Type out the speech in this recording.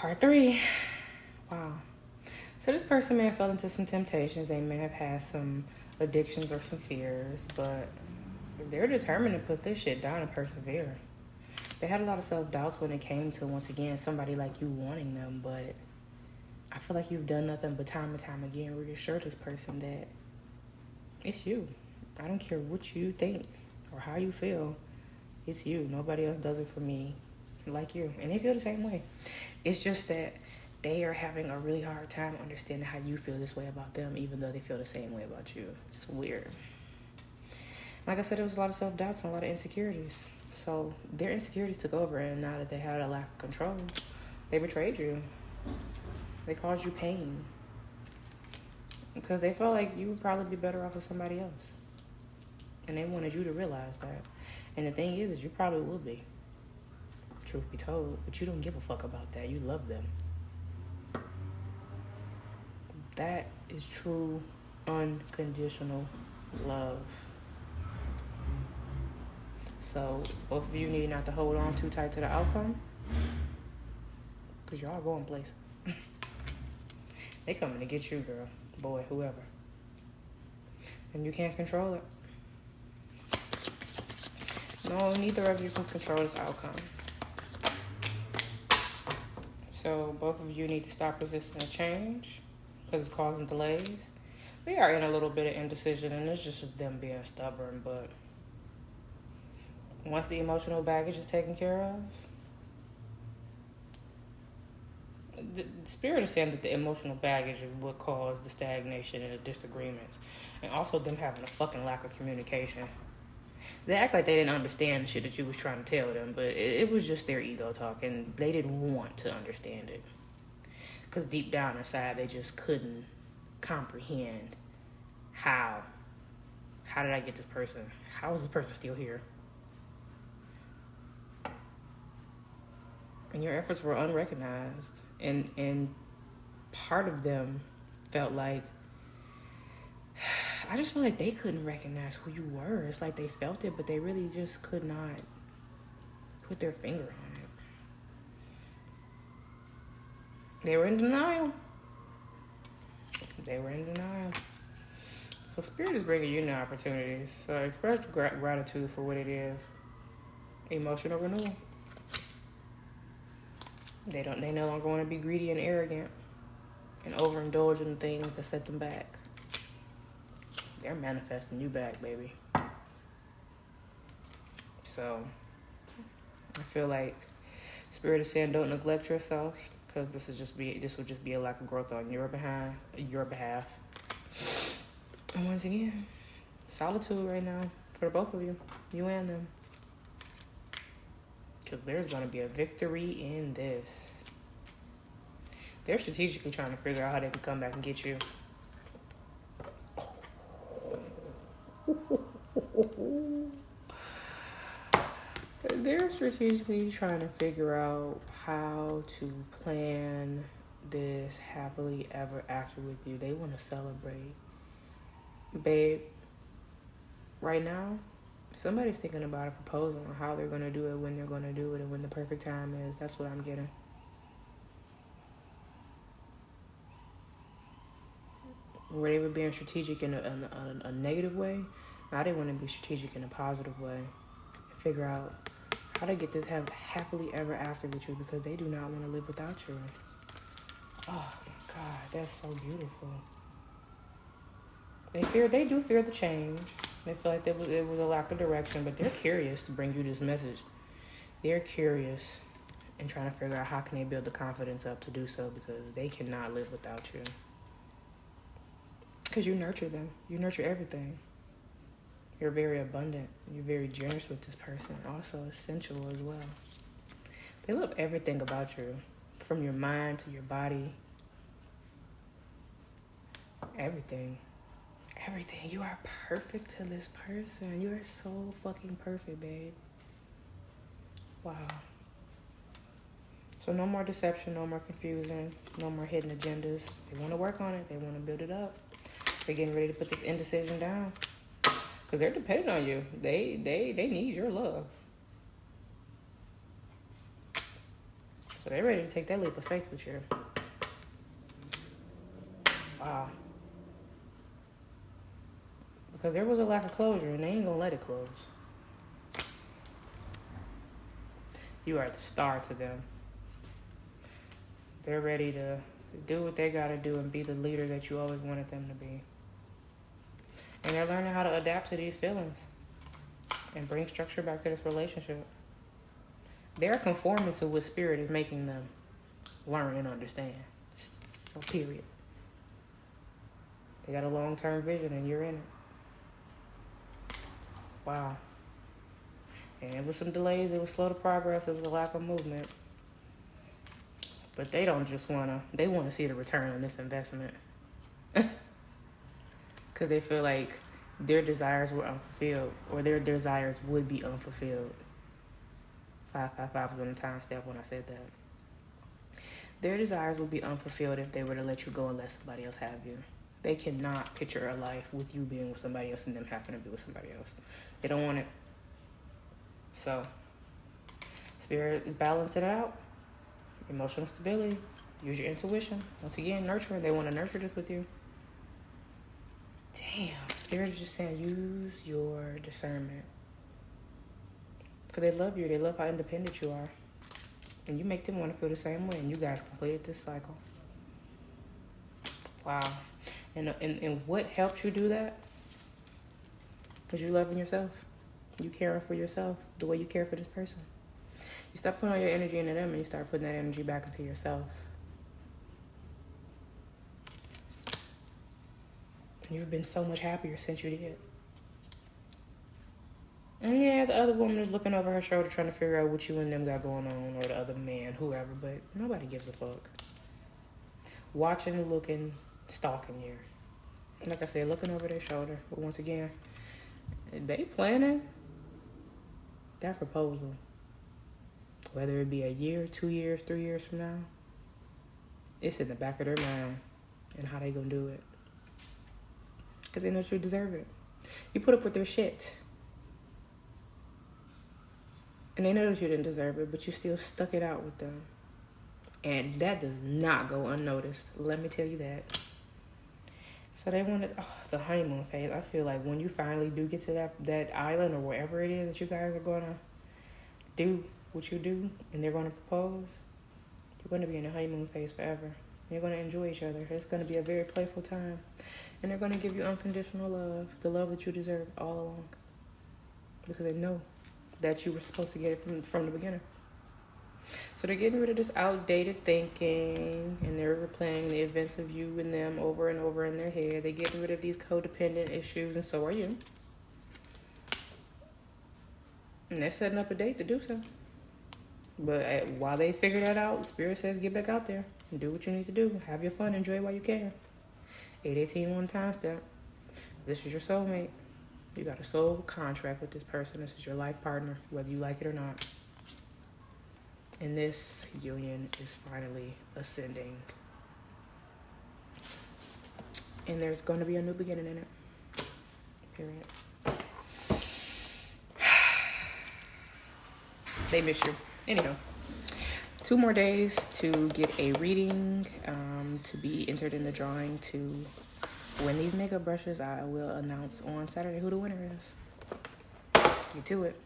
Part 3. Wow. So this person may have fell into some temptations. They may have had some addictions or some fears, but they're determined to put this shit down and persevere. They had a lot of self-doubts when it came to, once again, somebody like you wanting them, but I feel like you've done nothing but time and time again reassure this person that it's you. I don't care what you think or how you feel. It's you. Nobody else does it for me like you. And they feel the same way. It's just that they are having a really hard time understanding how you feel this way about them, even though they feel the same way about you. It's weird. Like I said, there was a lot of self-doubts and a lot of insecurities. So their insecurities took over, and now that they had a lack of control, they betrayed you. They caused you pain. Because they felt like you would probably be better off with somebody else. And they wanted you to realize that. And the thing is you probably will be. Truth be told. But you don't give a fuck about that. You love them. That is true, unconditional love. So, both of you need not to hold on too tight to the outcome. Because y'all going places. They coming to get you, girl. Boy, whoever. And you can't control it. No, neither of you can control this outcome. So both of you need to stop resisting the change because it's causing delays. We are in a little bit of indecision, and it's just them being stubborn, but once the emotional baggage is taken care of, the spirit is saying that the emotional baggage is what caused the stagnation and the disagreements, and also them having a fucking lack of communication. They act like they didn't understand the shit that you was trying to tell them, but it was just their ego talking. They didn't want to understand it. Because deep down inside, they just couldn't comprehend how. How did I get this person? How is this person still here? And your efforts were unrecognized. And part of them felt like, I just feel like they couldn't recognize who you were. It's like they felt it, but they really just could not put their finger on it. They were in denial. So Spirit is bringing you new opportunities. So express gratitude for what it is. Emotional renewal. They no longer want to be greedy and arrogant and overindulge in things that set them back. They're manifesting you back, baby. So I feel like Spirit is saying don't neglect yourself, because this would just be a lack of growth on your behalf. And once again, solitude right now for both of you and them. Because there's going to be a victory in this. They're strategically trying to figure out how they can come back and get you. They're strategically trying to figure out how to plan this happily ever after with you. They want to celebrate. Babe, right now, somebody's thinking about a proposal on how they're going to do it, when they're going to do it, and when the perfect time is. That's what I'm getting. Where they were being strategic in a negative way, now they want to be strategic in a positive way. And figure out how to get this happily ever after with you, because they do not want to live without you. Oh my God, that's so beautiful. They do fear the change. They feel like it was a lack of direction, but they're curious to bring you this message. They're curious and trying to figure out how can they build the confidence up to do so, because they cannot live without you. Because you nurture them. You nurture everything. You're very abundant. You're very generous with this person. Also sensual as well. They love everything about you. From your mind to your body. Everything. Everything. You are perfect to this person. You are so fucking perfect, babe. Wow. So no more deception, no more confusion, no more hidden agendas. They want to work on it. They want to build it up. They're getting ready to put this indecision down. Because they're dependent on you. They need your love. So they're ready to take that leap of faith with you. Wow. Because there was a lack of closure, and they ain't gonna let it close. You are the star to them. They're ready to do what they gotta do and be the leader that you always wanted them to be. And they're learning how to adapt to these feelings and bring structure back to this relationship. They're conforming to what spirit is making them learn and understand. So period. They got a long-term vision and you're in it. Wow. And it was some delays. It was slow to progress. It was a lack of movement. But they don't just they want to see the return on this investment. Because they feel like their desires were unfulfilled, or their desires would be unfulfilled. 555 was on the time step when I said that. Their desires would be unfulfilled if they were to let you go and let somebody else have you. They cannot picture a life with you being with somebody else and them having to be with somebody else. They don't want it. So, spirit is balancing it out. Emotional stability. Use your intuition. Once again, nurturing. They want to nurture this with you. Damn. Spirit is just saying, use your discernment. Because they love you. They love how independent you are. And you make them want to feel the same way. And you guys completed this cycle. Wow. And what helps you do that? Because you loving yourself. You caring for yourself the way you care for this person. You stop putting all your energy into them and you start putting that energy back into yourself. You've been so much happier since you did. And yeah, the other woman is looking over her shoulder trying to figure out what you and them got going on, or the other man, whoever, but nobody gives a fuck. Watching, looking, stalking you. Like I said, looking over their shoulder. But once again, they planning that proposal. Whether it be a year, 2 years, 3 years from now, it's in the back of their mind and how they gonna do it. Because they know that you deserve it. You put up with their shit. And they know that you didn't deserve it, but you still stuck it out with them. And that does not go unnoticed. Let me tell you that. So they wanted the honeymoon phase. I feel like when you finally do get to that island or wherever it is that you guys are going to do what you do and they're going to propose, you're going to be in the honeymoon phase forever. You're going to enjoy each other. It's going to be a very playful time. And they're going to give you unconditional love, the love that you deserve all along. Because they know that you were supposed to get it from the beginning. So they're getting rid of this outdated thinking, and they're replaying the events of you and them over and over in their head. They're getting rid of these codependent issues, and so are you. And they're setting up a date to do so. But while they figure that out, Spirit says get back out there and do what you need to do. Have your fun. Enjoy while you can. 818 one time step. This is your soulmate. You got a soul contract with this person. This is your life partner, whether you like it or not. And this union is finally ascending. And there's going to be a new beginning in it. Period. They miss you. Anyhow, 2 more days to get a reading, to be entered in the drawing to win these makeup brushes. I will announce on Saturday who the winner is. Get to it.